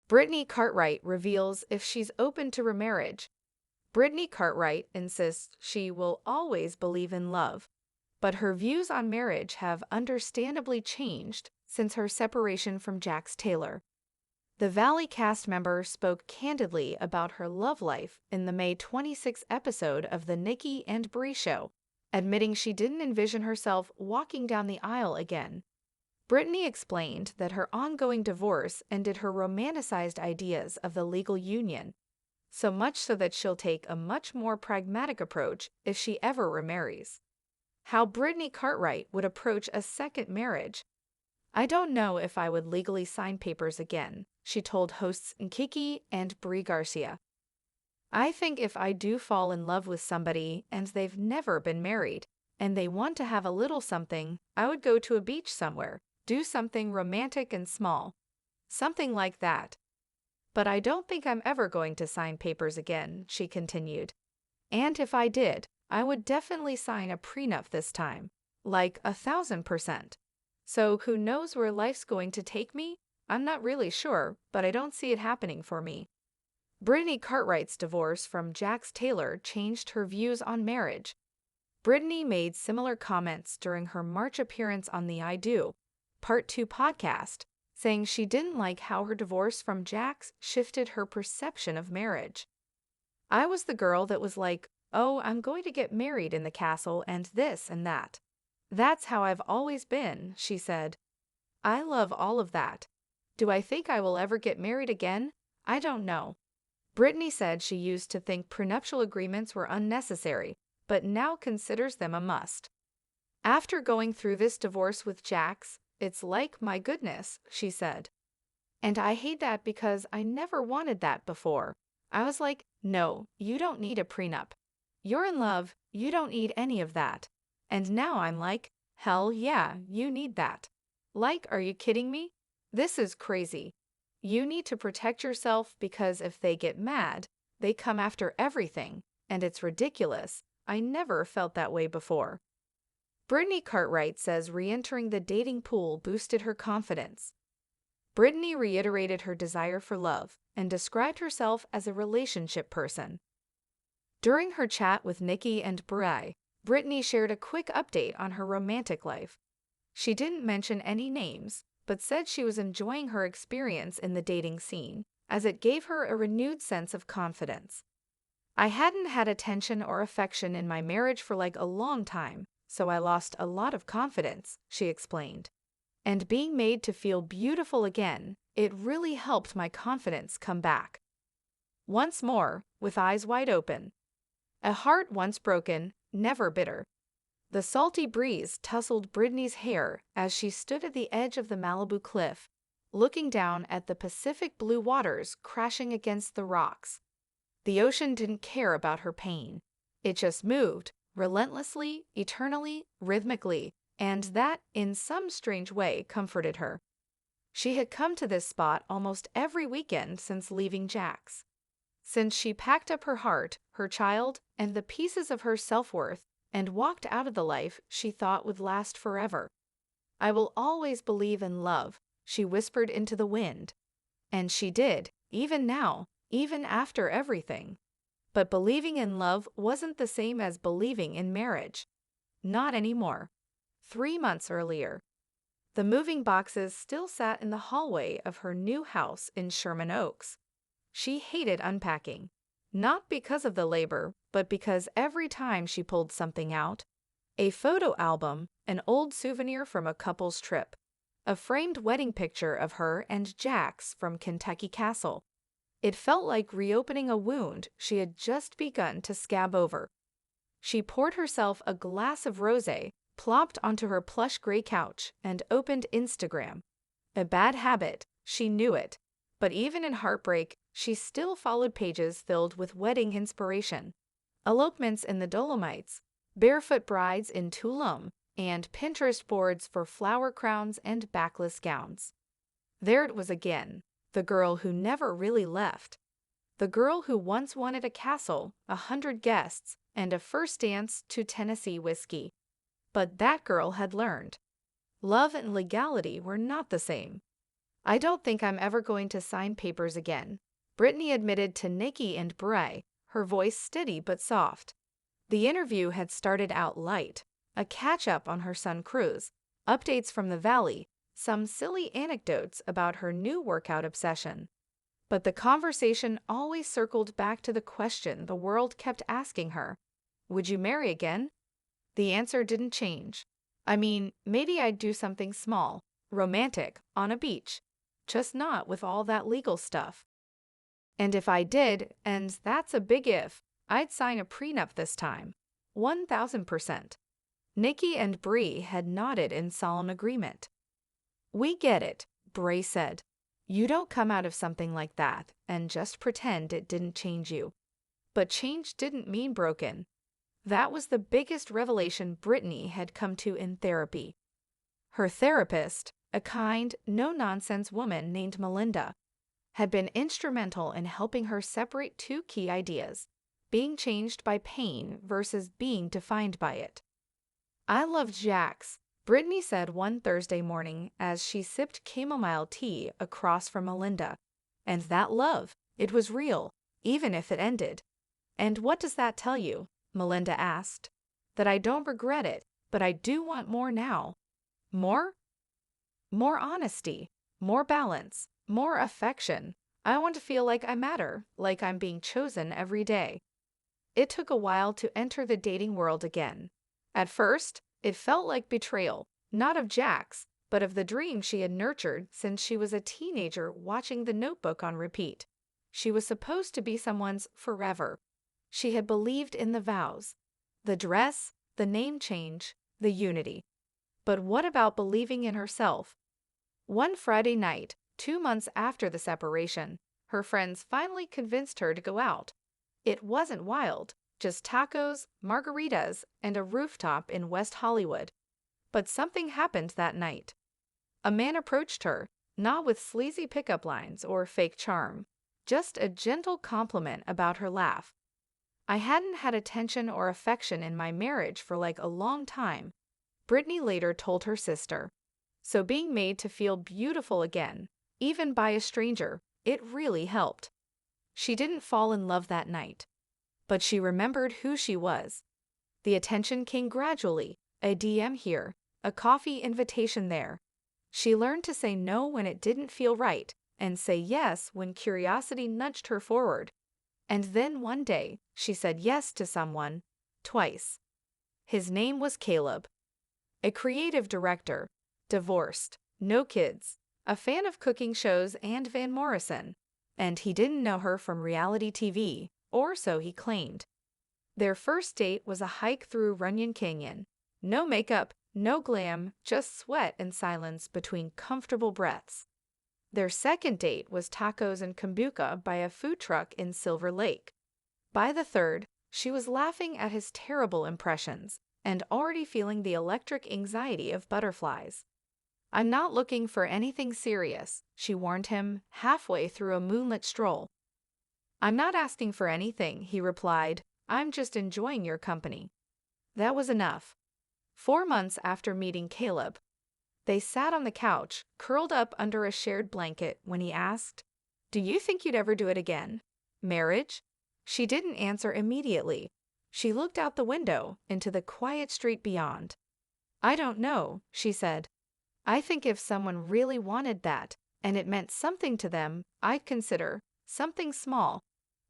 Brittany Cartwright reveals if she's open to remarriage. Brittany Cartwright insists she will always believe in love, but her views on marriage have understandably changed since her separation from Jax Taylor. The Valley cast member spoke candidly about her love life in the May 26 episode of The Nikki and Brie Show, admitting she didn't envision herself walking down the aisle again. Brittany explained that her ongoing divorce ended her romanticized ideas of the legal union, so much so that she'll take a much more pragmatic approach if she ever remarries. How Brittany Cartwright would approach a second marriage. "I don't know if I would legally sign papers again," she told hosts Nkiki and Brie Garcia. "I think if I do fall in love with somebody and they've never been married, and they want to have a little something, I would go to a beach somewhere, do something romantic and small. Something like that. But I don't think I'm ever going to sign papers again," she continued. "And if I did, I would definitely sign a prenup this time, like 1,000%. So who knows where life's going to take me? I'm not really sure, but I don't see it happening for me." Brittany Cartwright's divorce from Jax Taylor changed her views on marriage. Brittany made similar comments during her March appearance on the I Do Part 2 podcast, saying she didn't like how her divorce from Jax shifted her perception of marriage. "I was the girl that was like, oh, I'm going to get married in the castle and this and that. That's how I've always been," she said. "I love all of that. Do I think I will ever get married again? I don't know." Brittany said she used to think prenuptial agreements were unnecessary, but now considers them a must. "After going through this divorce with Jax, it's like, my goodness," she said. "And I hate that because I never wanted that before. I was like, no, you don't need a prenup. You're in love, you don't need any of that. And now I'm like, hell yeah, you need that. Like, are you kidding me? This is crazy. You need to protect yourself because if they get mad, they come after everything, and it's ridiculous. I never felt that way before." Brittany Cartwright says re-entering the dating pool boosted her confidence. Brittany reiterated her desire for love and described herself as a relationship person. During her chat with Nikki and Brie, Brittany shared a quick update on her romantic life. She didn't mention any names, but said she was enjoying her experience in the dating scene, as it gave her a renewed sense of confidence. "I hadn't had attention or affection in my marriage for like a long time, so I lost a lot of confidence," she explained. "And being made to feel beautiful again, it really helped my confidence come back. Once more, with eyes wide open. A heart once broken, never bitter." The salty breeze tousled Brittany's hair as she stood at the edge of the Malibu cliff, looking down at the Pacific blue waters crashing against the rocks. The ocean didn't care about her pain. It just moved, relentlessly, eternally, rhythmically, and that, in some strange way, comforted her. She had come to this spot almost every weekend since leaving Jax. Since she packed up her heart, her child, and the pieces of her self-worth, and walked out of the life she thought would last forever. "I will always believe in love," she whispered into the wind. And she did, even now, even after everything. But believing in love wasn't the same as believing in marriage. Not anymore. 3 months earlier, the moving boxes still sat in the hallway of her new house in Sherman Oaks. She hated unpacking. Not because of the labor, but because every time she pulled something out, a photo album, an old souvenir from a couple's trip, a framed wedding picture of her and Jax from Kentucky Castle, it felt like reopening a wound she had just begun to scab over. She poured herself a glass of rosé, plopped onto her plush gray couch, and opened Instagram. A bad habit, she knew it, but even in heartbreak, she still followed pages filled with wedding inspiration. Elopements in the Dolomites, barefoot brides in Tulum, and Pinterest boards for flower crowns and backless gowns. There it was again, the girl who never really left. The girl who once wanted a castle, 100 guests, and a first dance to Tennessee whiskey. But that girl had learned. Love and legality were not the same. I don't think I'm ever going to sign papers again, Brittany admitted to Nikki and Bray, her voice steady but soft. The interview had started out light, a catch-up on her son Cruz, updates from the valley, some silly anecdotes about her new workout obsession. But the conversation always circled back to the question the world kept asking her. Would you marry again? The answer didn't change. I mean, maybe I'd do something small, romantic, on a beach. Just not with all that legal stuff. And if I did, and that's a big if, I'd sign a prenup this time. 1000%. Nikki and Bree had nodded in solemn agreement. We get it, Bray said. You don't come out of something like that and just pretend it didn't change you. But change didn't mean broken. That was the biggest revelation Brittany had come to in therapy. Her therapist, a kind, no-nonsense woman named Melinda, had been instrumental in helping her separate two key ideas, being changed by pain versus being defined by it. I love SHOCKS, Brittany said one Thursday morning as she sipped chamomile tea across from Melinda. And that love, it was real, even if it ended. And what does that tell you? Melinda asked. That I don't regret it, but I do want more now. More? More honesty, more balance, more affection. I want to feel like I matter, like I'm being chosen every day. It took a while to enter the dating world again. At first, it felt like betrayal, not of Jack's, but of the dream she had nurtured since she was a teenager watching The Notebook on repeat. She was supposed to be someone's forever. She had believed in the vows, the dress, the name change, the unity. But what about believing in herself? One Friday night, 2 months after the separation, her friends finally convinced her to go out. It wasn't wild, just tacos, margaritas, and a rooftop in West Hollywood. But something happened that night. A man approached her, not with sleazy pickup lines or fake charm, just a gentle compliment about her laugh. I hadn't had attention or affection in my marriage for like a long time, Brittany later told her sister. So being made to feel beautiful again, even by a stranger, it really helped. She didn't fall in love that night, but she remembered who she was. The attention came gradually, a DM here, a coffee invitation there. She learned to say no when it didn't feel right, and say yes when curiosity nudged her forward. And then one day, she said yes to someone, twice. His name was Caleb. A creative director, divorced, no kids, a fan of cooking shows and Van Morrison, and he didn't know her from reality TV, or so he claimed. Their first date was a hike through Runyon Canyon. No makeup, no glam, just sweat and silence between comfortable breaths. Their second date was tacos and kombucha by a food truck in Silver Lake. By the third, she was laughing at his terrible impressions and already feeling the electric anxiety of butterflies. I'm not looking for anything serious, she warned him halfway through a moonlit stroll. I'm not asking for anything, he replied. I'm just enjoying your company. That was enough. 4 months after meeting Caleb, they sat on the couch, curled up under a shared blanket, when he asked, "Do you think you'd ever do it again? Marriage?" She didn't answer immediately. She looked out the window, into the quiet street beyond. "I don't know," she said. "I think if someone really wanted that, and it meant something to them, I'd consider something small.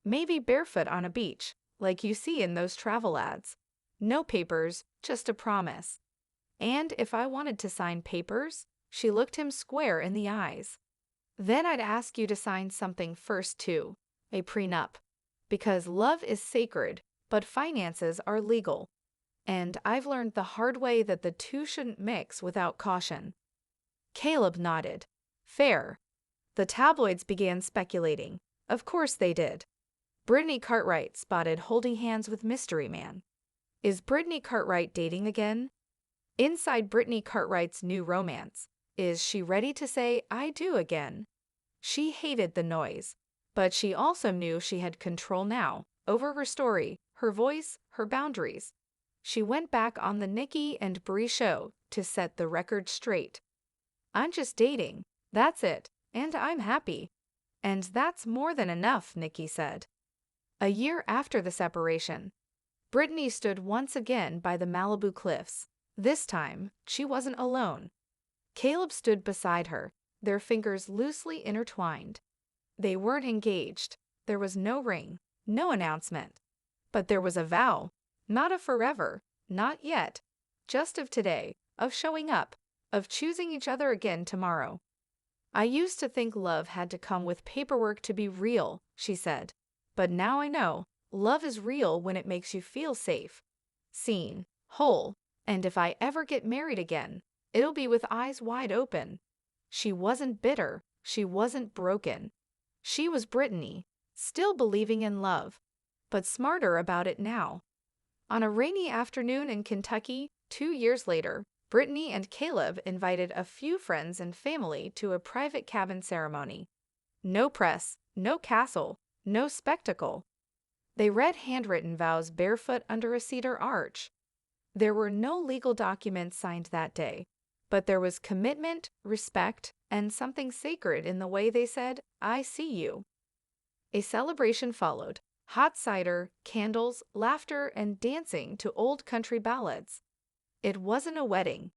Maybe barefoot on a beach, like you see in those travel ads. No papers, just a promise. And if I wanted to sign papers," she looked him square in the eyes, "then I'd ask you to sign something first too, a prenup. Because love is sacred, but finances are legal. And I've learned the hard way that the two shouldn't mix without caution." Caleb nodded. Fair. The tabloids began speculating. Of course they did. Brittany Cartwright spotted holding hands with Mystery Man. Is Brittany Cartwright dating again? Inside Brittany Cartwright's new romance, is she ready to say I do again? She hated the noise, but she also knew she had control now, over her story, her voice, her boundaries. She went back on the Nikki and Bree show to set the record straight. I'm just dating, that's it, and I'm happy. And that's more than enough, Nikki said. A year after the separation, Brittany stood once again by the Malibu cliffs. This time, she wasn't alone. Caleb stood beside her, their fingers loosely intertwined. They weren't engaged. There was no ring, no announcement. But there was a vow, not of forever, not yet, just of today, of showing up, of choosing each other again tomorrow. I used to think love had to come with paperwork to be real, she said. But now I know, love is real when it makes you feel safe, seen, whole, and if I ever get married again, it'll be with eyes wide open. She wasn't bitter, she wasn't broken. She was Brittany, still believing in love, but smarter about it now. On a rainy afternoon in Kentucky, 2 years later, Brittany and Caleb invited a few friends and family to a private cabin ceremony. No press, no castle, no spectacle. They read handwritten vows barefoot under a cedar arch. There were no legal documents signed that day, but there was commitment, respect, and something sacred in the way they said, "I see you." A celebration followed. Hot cider, candles, laughter, and dancing to old country ballads. It wasn't a wedding,